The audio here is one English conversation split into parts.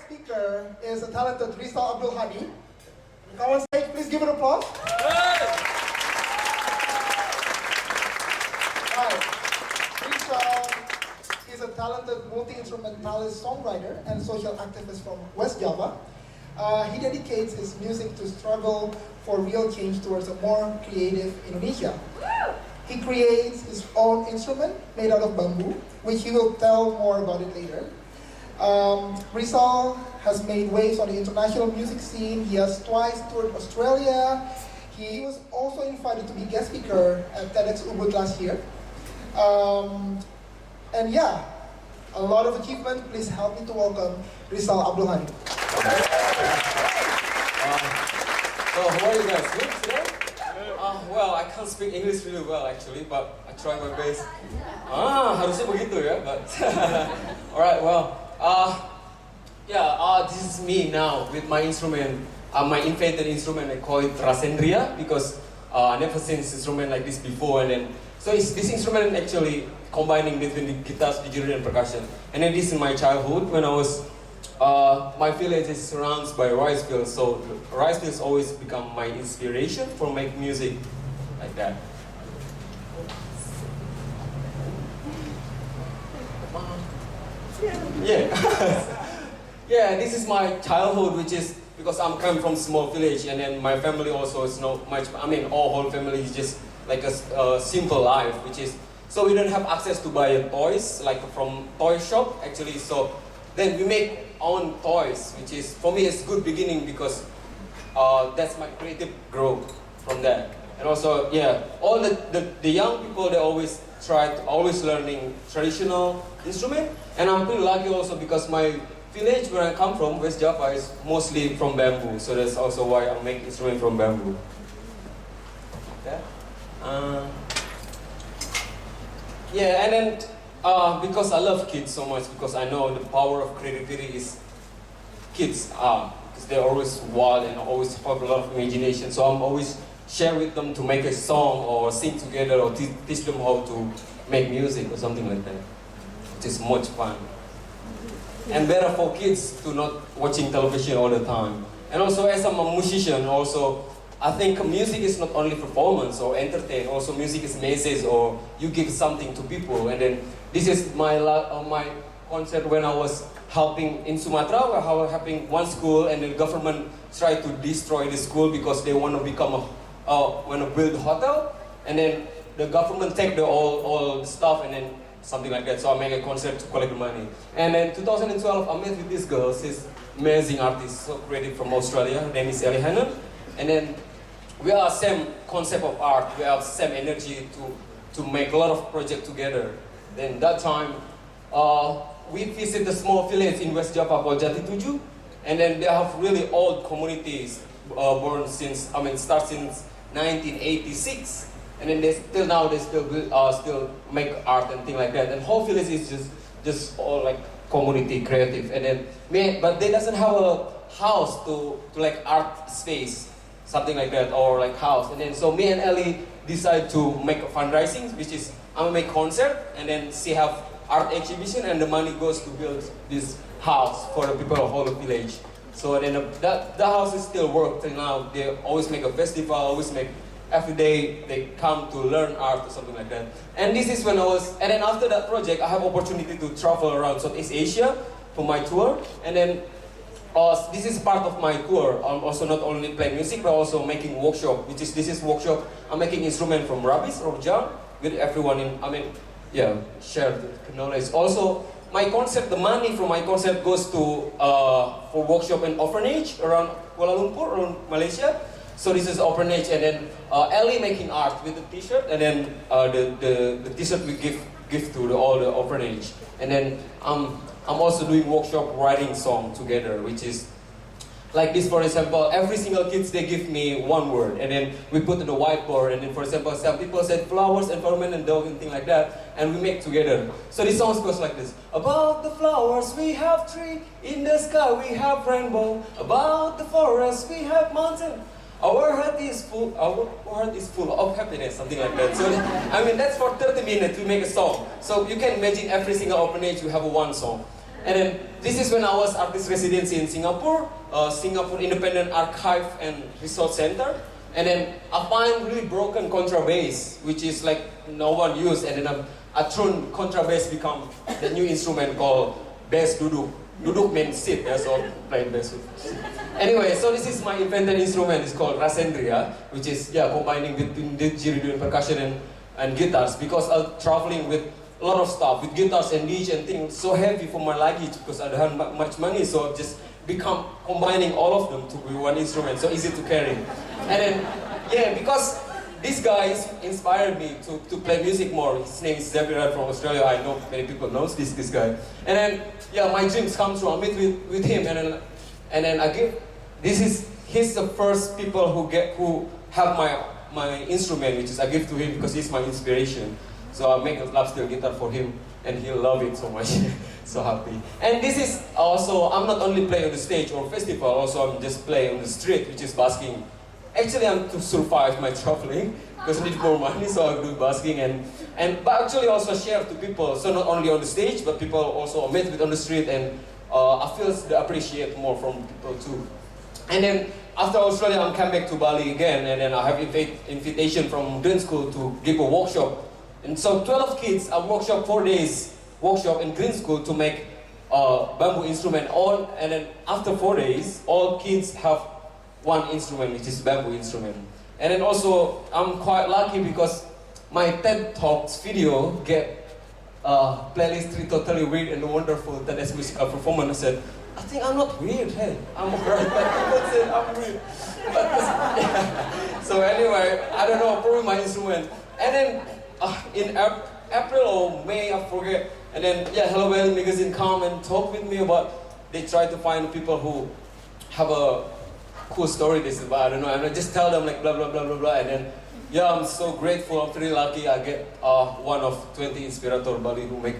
speaker is a talented Rizal Abdulhadi. Come on stage, please give it applause. Right. Rizal is a talented multi-instrumentalist, songwriter, and social activist from West Java. He dedicates his music to struggle for real change towards a more creative Indonesia. He creates his own instrument made out of bamboo, which he will tell more about it later. Rizal has made waves on the international music scene. He has twice toured Australia. He was also invited to be guest speaker at TEDx Ubud last year. And yeah, a lot of achievement. Please help me to welcome Rizal Abdulhadi. So how are you guys? Good today? Well, I can't speak English really well actually, but I try my best. Harusnya begitu ya, but alright, well, this is me now with my instrument, my invented instrument. I call it Rasendria because I never seen this instrument like this before, and then so this instrument actually combining between the guitars, didgeridoo, and percussion. And then this is my childhood when I was. My village is surrounded by rice fields, so rice fields always become my inspiration for making music like that. Yeah, yeah. This is my childhood, which is because I'm coming from small village, and then my family also is not much. I mean, all whole family is just like a simple life, which is so we don't have access to buy toys like from toy shop actually. So then we make own toys, which is for me it's good beginning because that's my creative growth from that. And also, yeah, all the young people, they always always learning traditional instrument, and I'm pretty lucky also because my village where I come from, West Java, is mostly from bamboo, so that's also why I make instrument from bamboo. Yeah, yeah, and then because I love kids so much, because I know the power of creativity is kids because they're always wild and always have a lot of imagination. So I'm always share with them to make a song or sing together or teach them how to make music or something like that. It is much fun. And better for kids to not watching television all the time. And also as I'm a musician also, I think music is not only performance or entertain, also music is message or you give something to people. And then this is my concert when I was helping in Sumatra, where I was helping one school and the government tried to destroy the school because they want to become want to build a hotel, and then the government take all the stuff and then something like that. So I make a concert to collect the money. And then 2012 I met with this girl. She's amazing artist, so creative from Australia. Her name is Ellie Hanna. And then we are same concept of art. We have same energy to make a lot of projects together. Then that time we visit the small village in West Java called Jati Tujuh, and then they have really old communities born since start since 1986, and then they still make art and things like that. And whole village is just all like community creative. And then but they doesn't have a house to like art space, something like that, or like house. And then so me and Ellie decide to make a fundraising, which is I'm gonna make concert, and then she have art exhibition, and the money goes to build this house for the people of whole village. So then that house is still work till now. They always make a festival, always make every day they come to learn art or something like that. And this is when and then after that project, I have opportunity to travel around Southeast Asia for my tour. And then this is part of my tour. I'm also not only playing music, but also making workshop, this is workshop. I'm making instrument from rubbish, from jar, with everyone share the knowledge. Also, my concert, the money from my concert goes to for workshop and orphanage around Kuala Lumpur, around Malaysia. So this is orphanage, and then Ellie making art with the T-shirt, and then the T-shirt we give to all the orphanage. And then I'm also doing workshop writing song together, which is like this. For example, every single kids they give me one word, and then we put in the whiteboard. And then for example, some people said flowers, environment, and dog and thing like that, and we make together. So this song goes like this: about the flowers we have tree, in the sky we have rainbow. About the forest we have mountain. Our heart is full of happiness, something like that. So that's for 30 minutes we make a song. So you can imagine every single orphanage we have one song. And then this is when I was artist residency in Singapore, Singapore Independent Archive and Research Center. And then I find really broken contrabass, which is like no one used. And then I turned contrabass become the new instrument called bass duduk. Duduk means sit, yeah, so playing bass. Anyway, so this is my invented instrument. It's called rasendria, which is combining between didgeridoo and percussion and guitars, because I'm traveling with a lot of stuff with guitars and DJ and things. So heavy for my luggage because I don't have much money, so I've just become combining all of them to be one instrument, so easy to carry. And then because this guy inspired me to play music more. His name is Rizal from Australia. I know many people knows this guy. And then my dreams come true. I meet with him, and then I give. He's the first people who have my instrument, which is I give to him because he's my inspiration. So I make a lap steel guitar for him, and he'll love it so much. So happy. And this is also, I'm not only playing on the stage or festival, also I'm just playing on the street, which is busking. Actually, I'm to survive my traveling because I need more money, so I do busking but actually also share to people. So not only on the stage, but people also meet with on the street, and I feel they appreciate more from people too. And then after Australia, I'm come back to Bali again, and then I have invitation from green school to give a workshop. And so 12 kids, a workshop, 4 days workshop in green school to make bamboo instrument. And then after 4 days, all kids have one instrument, which is bamboo instrument. And then also, I'm quite lucky because my TED Talks video get playlist 3 totally weird and wonderful TEDx musical performance. I said, I think I'm not weird, hey, I'm alright, but people say I'm weird. So anyway, I don't know, probably my instrument. And then in April or May, I forget. And then Hello Valley magazine come and talk with me about, they try to find people who have a cool story this is, but I don't know. And I just tell them like blah blah blah blah blah. And then I'm so grateful. I'm really lucky. I get one of 20 inspirator Bali who make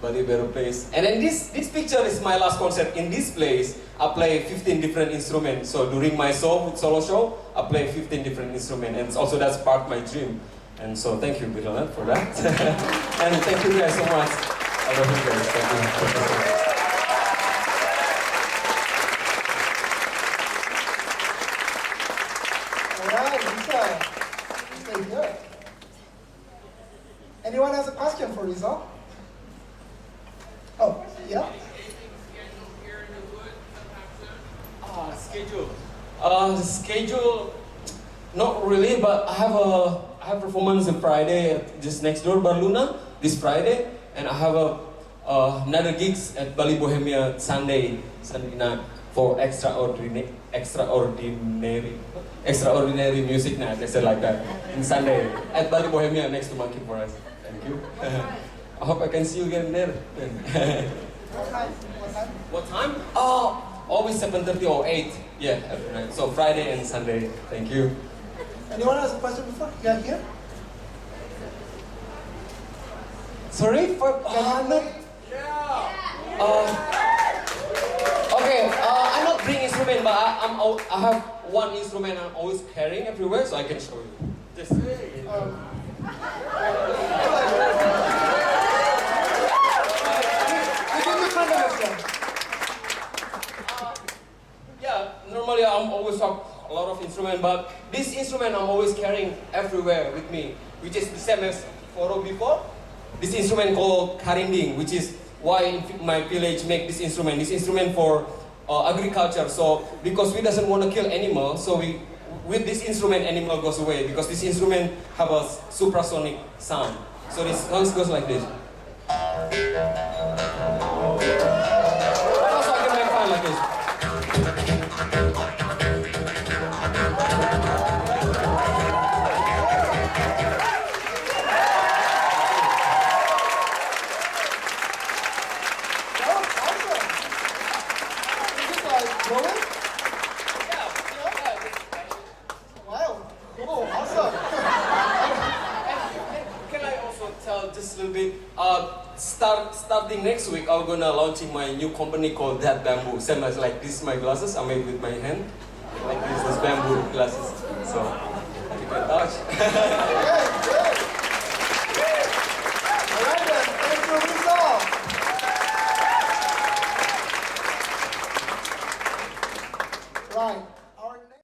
Bali a better place. And then this picture is my last concert in this place. I play 15 different instruments. So during my solo show, I play 15 different instruments, and also that's part of my dream. And so thank you, Bilal, for that. And thank you guys so much. I love you guys. Thank you. Good. Anyone has a question for Rizal? Oh, yeah? Schedule. The schedule, not really, but I have performance on Friday just next door, Barluna, this Friday, and I have another gigs at Bali Bohemia Sunday night for extraordinary music night, I said like that, in Sunday, at Bali Bohemia next to Monkey Forest. Thank you. I hope I can see you again there. What time? What time? Always 7:30 or 8. Yeah, every night. So Friday and Sunday. Thank you. Anyone has a question before? Yeah, here? Sorry for... Okay, I'm not bringing instrument, but I have one instrument I'm always carrying everywhere, so I can show you. Just. Normally I'm always have a lot of instrument, but this instrument I'm always carrying everywhere with me, which is the same as photo before. This instrument called karinding, which is why my village make this instrument. This instrument for agriculture. So because we doesn't want to kill animal, so with this instrument animal goes away, because this instrument have a suprasonic sound. So this sound goes like this. Also I can make fun like this. Starting next week, I'm gonna launching my new company called That Bamboo. Same as like this, my glasses I made with my hand, like this bamboo glasses. So keep in touch. Good. All right then, thank you, Rizal. Right.